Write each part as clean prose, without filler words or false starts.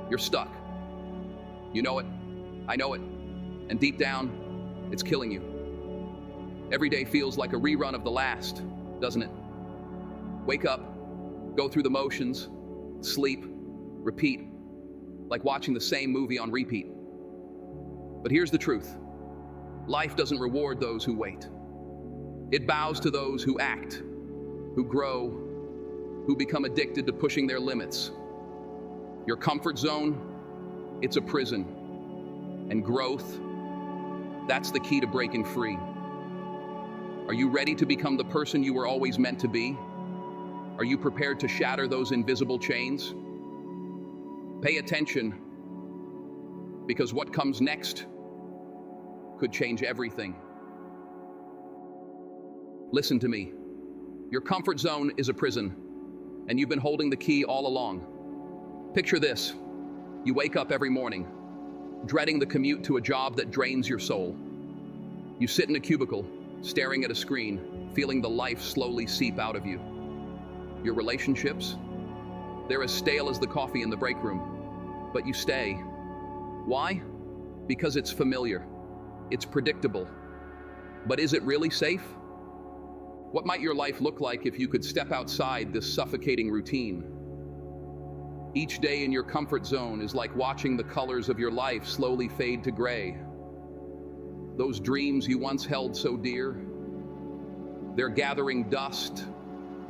You're stuck. You know it. I know it. And deep down, it's killing you. Every day feels like a rerun of the last, doesn't it? Wake up, go through the motions, sleep, repeat, like watching the same movie on repeat. But here's the truth. Life doesn't reward those who wait. It bows to those who act, who grow, who become addicted to pushing their limits. Your comfort zone, it's a prison. And growth, that's the key to breaking free. Are you ready to become the person you were always meant to be? Are you prepared to shatter those invisible chains? Pay attention, because what comes next could change everything. Listen to me. Your comfort zone is a prison, and you've been holding the key all along. Picture this. You wake up every morning, dreading the commute to a job that drains your soul. You sit in a cubicle, staring at a screen, feeling the life slowly seep out of you. Your relationships? They're as stale as the coffee in the break room, but you stay. Why? Because it's familiar. It's predictable. But is it really safe? What might your life look like if you could step outside this suffocating routine? Each day in your comfort zone is like watching the colors of your life slowly fade to gray. Those dreams you once held so dear, they're gathering dust,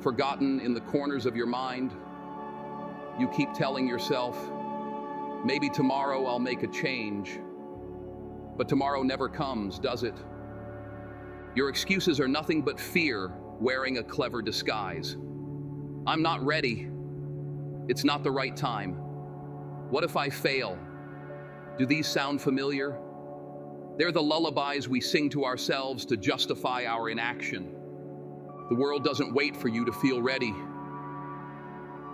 forgotten in the corners of your mind. You keep telling yourself, maybe tomorrow I'll make a change. But tomorrow never comes, does it? Your excuses are nothing but fear wearing a clever disguise. I'm not ready. It's not the right time. What if I fail? Do these sound familiar? They're the lullabies we sing to ourselves to justify our inaction. The world doesn't wait for you to feel ready.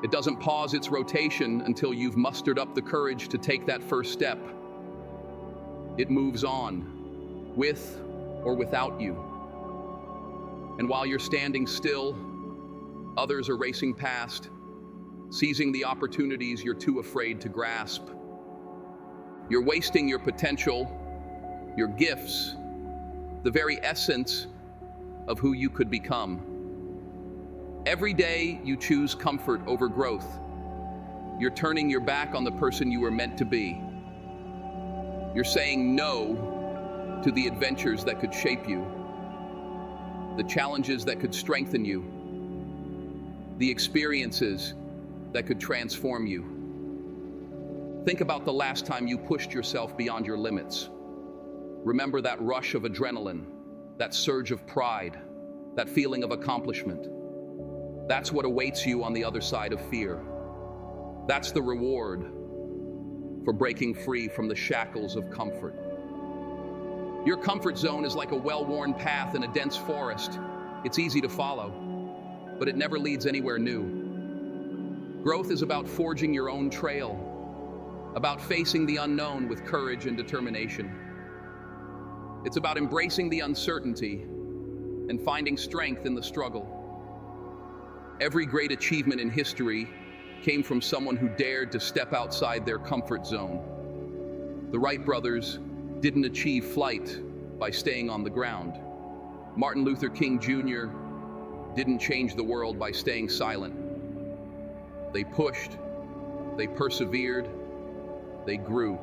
It doesn't pause its rotation until you've mustered up the courage to take that first step. It moves on, with or without you. And while you're standing still, others are racing past, seizing the opportunities you're too afraid to grasp. You're wasting your potential, your gifts, the very essence of who you could become. Every day you choose comfort over growth. You're turning your back on the person you were meant to be. You're saying no to the adventures that could shape you, the challenges that could strengthen you, the experiences that could transform you. Think about the last time you pushed yourself beyond your limits. Remember that rush of adrenaline, that surge of pride, that feeling of accomplishment. That's what awaits you on the other side of fear. That's the reward for breaking free from the shackles of comfort. Your comfort zone is like a well-worn path in a dense forest. It's easy to follow, but it never leads anywhere new. Growth is about forging your own trail, about facing the unknown with courage and determination. It's about embracing the uncertainty and finding strength in the struggle. Every great achievement in history came from someone who dared to step outside their comfort zone. The Wright brothers didn't achieve flight by staying on the ground. Martin Luther King Jr. didn't change the world by staying silent. They pushed, they persevered, they grew.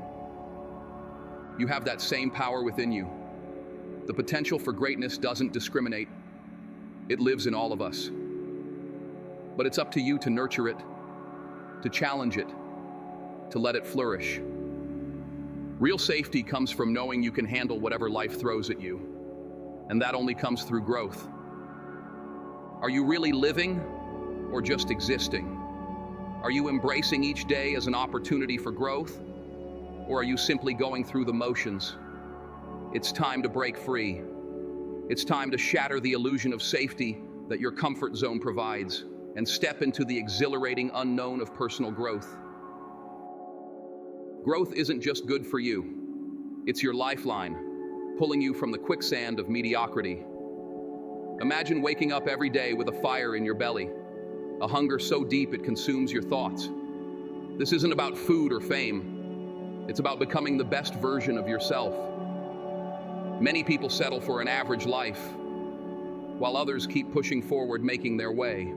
You have that same power within you. The potential for greatness doesn't discriminate. It lives in all of us. But it's up to you to nurture it, to challenge it, to let it flourish. Real safety comes from knowing you can handle whatever life throws at you, and that only comes through growth. Are you really living or just existing? Are you embracing each day as an opportunity for growth, or are you simply going through the motions? It's time to break free. It's time to shatter the illusion of safety that your comfort zone provides and step into the exhilarating unknown of personal growth. Growth isn't just good for you. It's your lifeline, pulling you from the quicksand of mediocrity. Imagine waking up every day with a fire in your belly, a hunger so deep it consumes your thoughts. This isn't about food or fame. It's about becoming the best version of yourself. Many people settle for an average life, while others keep pushing forward, making their way,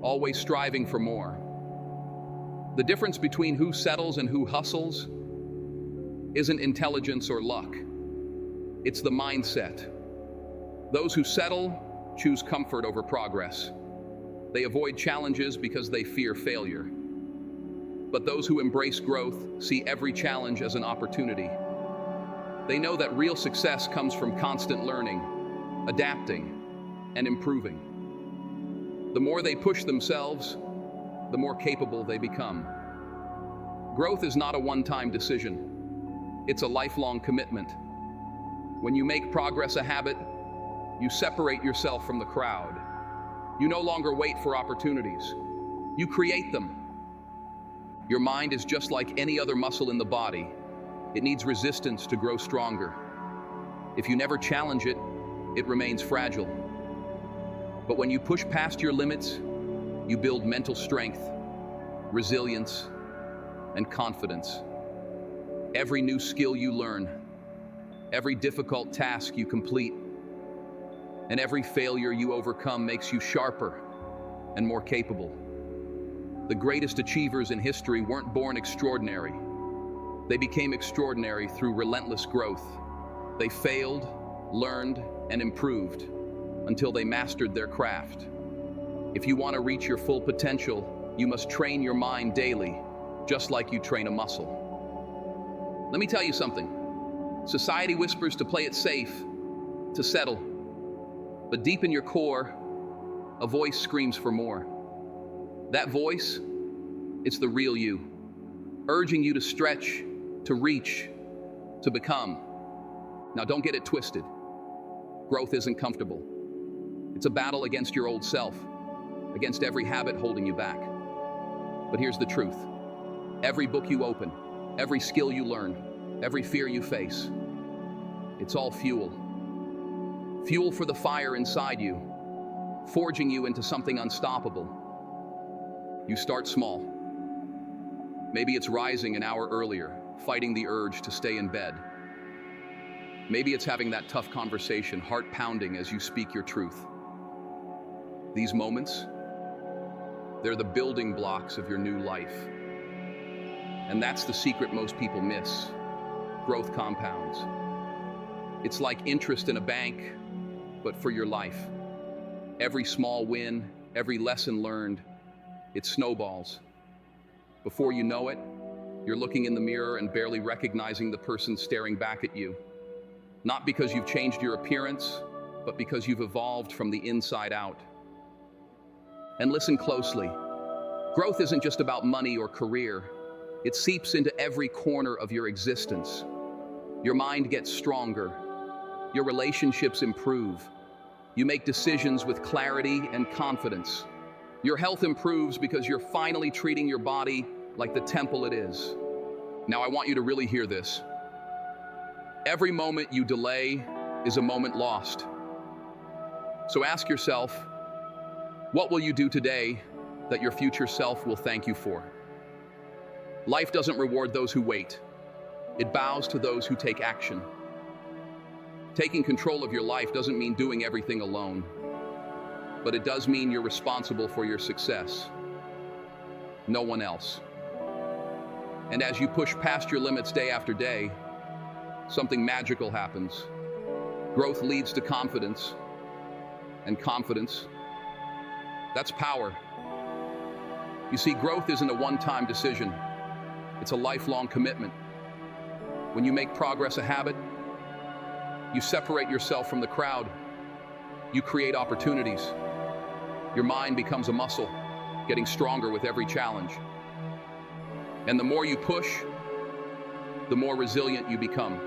always striving for more. The difference between who settles and who hustles isn't intelligence or luck. It's the mindset. Those who settle choose comfort over progress. They avoid challenges because they fear failure. But those who embrace growth see every challenge as an opportunity. They know that real success comes from constant learning, adapting, and improving. The more they push themselves, the more capable they become. Growth is not a one-time decision. It's a lifelong commitment. When you make progress a habit, you separate yourself from the crowd. You no longer wait for opportunities. You create them. Your mind is just like any other muscle in the body. It needs resistance to grow stronger. If you never challenge it, it remains fragile. But when you push past your limits, you build mental strength, resilience, and confidence. Every new skill you learn, every difficult task you complete, and every failure you overcome makes you sharper and more capable. The greatest achievers in history weren't born extraordinary. They became extraordinary through relentless growth. They failed, learned, and improved until they mastered their craft. If you want to reach your full potential, you must train your mind daily, just like you train a muscle. Let me tell you something. Society whispers to play it safe, to settle. But deep in your core, a voice screams for more. That voice, it's the real you, urging you to stretch, to reach, to become. Now don't get it twisted. Growth isn't comfortable. It's a battle against your old self, against every habit holding you back. But here's the truth. Every book you open, every skill you learn, every fear you face, it's all fuel. Fuel for the fire inside you, forging you into something unstoppable. You start small. Maybe it's rising an hour earlier, fighting the urge to stay in bed. Maybe it's having that tough conversation, heart pounding as you speak your truth. These moments, they're the building blocks of your new life. And that's the secret most people miss. Growth compounds. It's like interest in a bank, but for your life. Every small win, every lesson learned, it snowballs. Before you know it, you're looking in the mirror and barely recognizing the person staring back at you. Not because you've changed your appearance, but because you've evolved from the inside out. And listen closely. Growth isn't just about money or career. It seeps into every corner of your existence. Your mind gets stronger. Your relationships improve. You make decisions with clarity and confidence. Your health improves because you're finally treating your body like the temple it is. Now I want you to really hear this. Every moment you delay is a moment lost. So ask yourself, what will you do today that your future self will thank you for? Life doesn't reward those who wait. It bows to those who take action. Taking control of your life doesn't mean doing everything alone, but it does mean you're responsible for your success. No one else. And as you push past your limits day after day, something magical happens. Growth leads to confidence, and confidence, that's power. You see, growth isn't a one-time decision. It's a lifelong commitment. When you make progress a habit, you separate yourself from the crowd. You create opportunities. Your mind becomes a muscle, getting stronger with every challenge. And the more you push, the more resilient you become.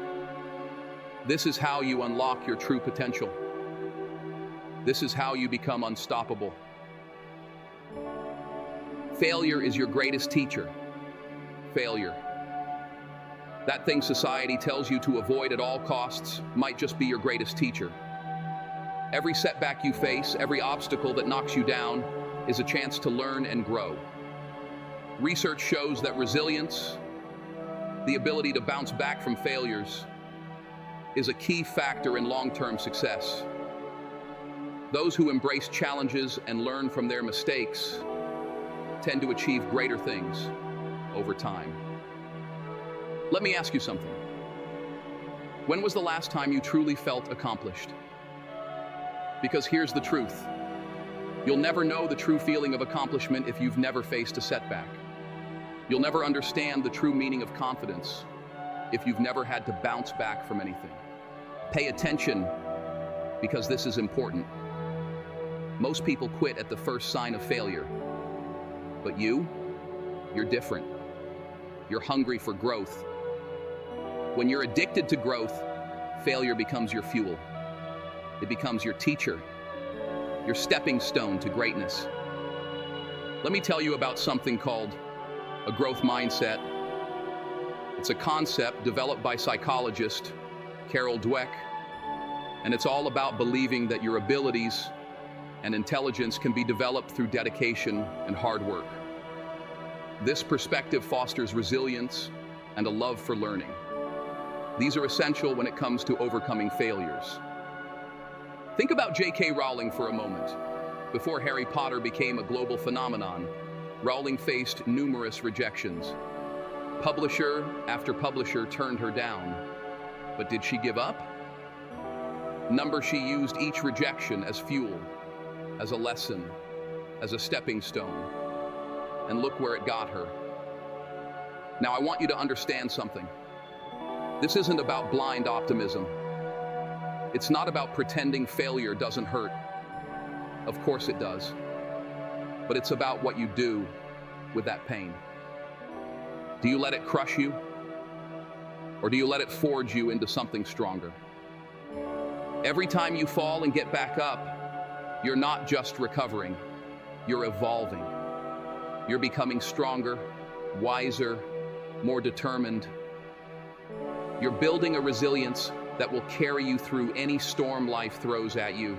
This is how you unlock your true potential. This is how you become unstoppable. Failure is your greatest teacher. Failure. That thing society tells you to avoid at all costs might just be your greatest teacher. Every setback you face, every obstacle that knocks you down, is a chance to learn and grow. Research shows that resilience, the ability to bounce back from failures, is a key factor in long-term success. Those who embrace challenges and learn from their mistakes tend to achieve greater things over time. Let me ask you something. When was the last time you truly felt accomplished? Because here's the truth. You'll never know the true feeling of accomplishment if you've never faced a setback. You'll never understand the true meaning of confidence if you've never had to bounce back from anything. Pay attention, because this is important. Most people quit at the first sign of failure. But you're different. You're hungry for growth. When you're addicted to growth, failure becomes your fuel. It becomes your teacher, your stepping stone to greatness. Let me tell you about something called a growth mindset. It's a concept developed by psychologist Carol Dweck, and it's all about believing that your abilities and intelligence can be developed through dedication and hard work. This perspective fosters resilience and a love for learning. These are essential when it comes to overcoming failures. Think about J.K. Rowling for a moment. Before Harry Potter became a global phenomenon, Rowling faced numerous rejections. Publisher after publisher turned her down. But did she give up? She used each rejection as fuel, as a lesson, as a stepping stone. And look where it got her. Now I want you to understand something. This isn't about blind optimism. It's not about pretending failure doesn't hurt. Of course it does. But it's about what you do with that pain. Do you let it crush you? Or do you let it forge you into something stronger? Every time you fall and get back up, you're not just recovering, you're evolving. You're becoming stronger, wiser, more determined. You're building a resilience that will carry you through any storm life throws at you.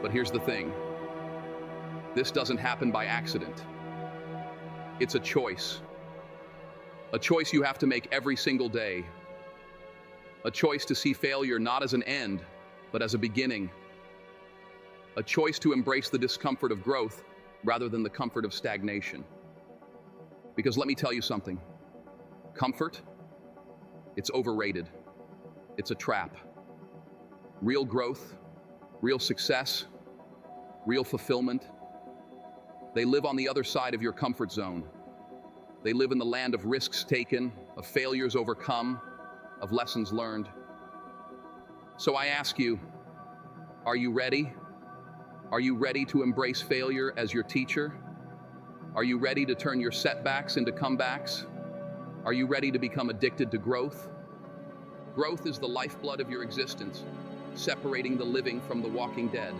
But here's the thing. This doesn't happen by accident. It's a choice. A choice you have to make every single day. A choice to see failure not as an end, but as a beginning. A choice to embrace the discomfort of growth rather than the comfort of stagnation. Because let me tell you something. Comfort, it's overrated. It's a trap. Real growth, real success, real fulfillment, they live on the other side of your comfort zone. They live in the land of risks taken, of failures overcome, of lessons learned. So I ask you, are you ready? Are you ready to embrace failure as your teacher? Are you ready to turn your setbacks into comebacks? Are you ready to become addicted to growth? Growth is the lifeblood of your existence, separating the living from the walking dead.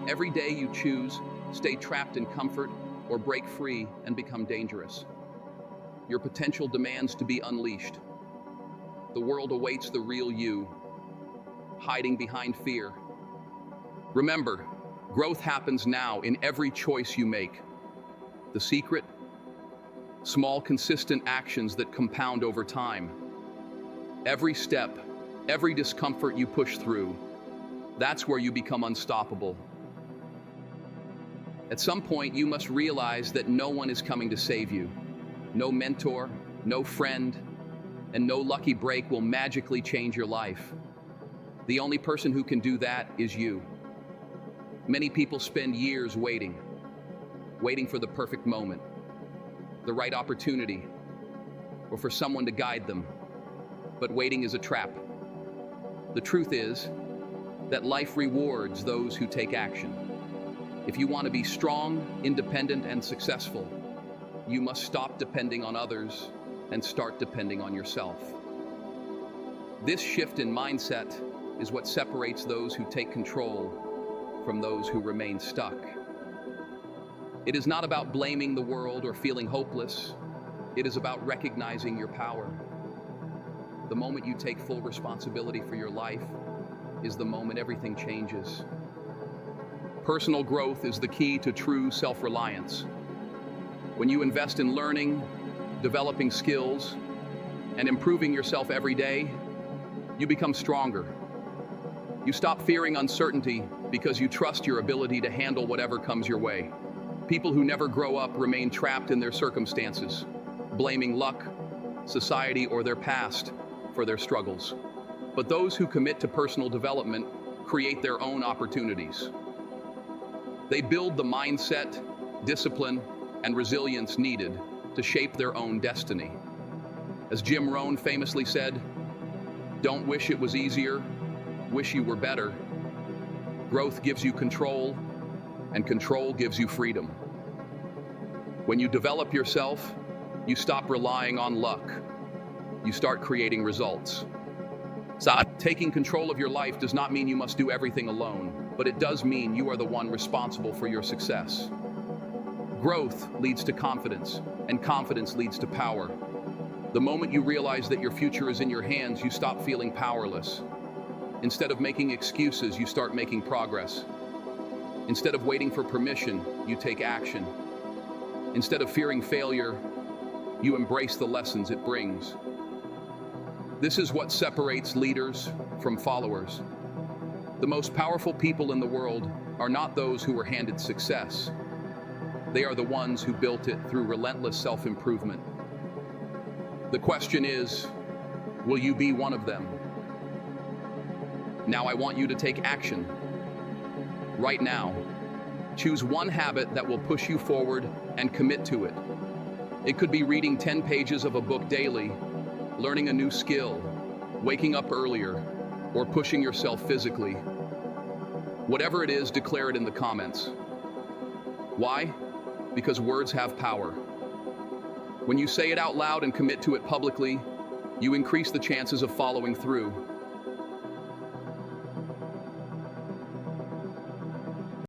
Every day you choose, stay trapped in comfort or break free and become dangerous. Your potential demands to be unleashed. The world awaits the real you, hiding behind fear. Remember, growth happens now in every choice you make. The secret? Small, consistent actions that compound over time. Every step, every discomfort you push through, that's where you become unstoppable. At some point, you must realize that no one is coming to save you. No mentor, no friend, and no lucky break will magically change your life. The only person who can do that is you. Many people spend years waiting for the perfect moment, the right opportunity, or for someone to guide them. But waiting is a trap. The truth is that life rewards those who take action. If you want to be strong, independent, and successful, you must stop depending on others and start depending on yourself. This shift in mindset is what separates those who take control from those who remain stuck. It is not about blaming the world or feeling hopeless. It is about recognizing your power. The moment you take full responsibility for your life is the moment everything changes. Personal growth is the key to true self-reliance. When you invest in learning, developing skills, and improving yourself every day, you become stronger. You stop fearing uncertainty because you trust your ability to handle whatever comes your way. People who never grow up remain trapped in their circumstances, blaming luck, society, or their past for their struggles. But those who commit to personal development create their own opportunities. They build the mindset, discipline, and resilience needed to shape their own destiny. As Jim Rohn famously said, "Don't wish it was easier, wish you were better." Growth gives you control, and control gives you freedom. When you develop yourself, you stop relying on luck. You start creating results. So, taking control of your life does not mean you must do everything alone, but it does mean you are the one responsible for your success. Growth leads to confidence, and confidence leads to power. The moment you realize that your future is in your hands, you stop feeling powerless. Instead of making excuses, you start making progress. Instead of waiting for permission, you take action. Instead of fearing failure, you embrace the lessons it brings. This is what separates leaders from followers. The most powerful people in the world are not those who were handed success. They are the ones who built it through relentless self-improvement. The question is, will you be one of them? Now I want you to take action. Right now, choose one habit that will push you forward and commit to it. It could be reading 10 pages of a book daily, learning a new skill, waking up earlier, or pushing yourself physically. Whatever it is, declare it in the comments. Why? Because words have power. When you say it out loud and commit to it publicly, you increase the chances of following through.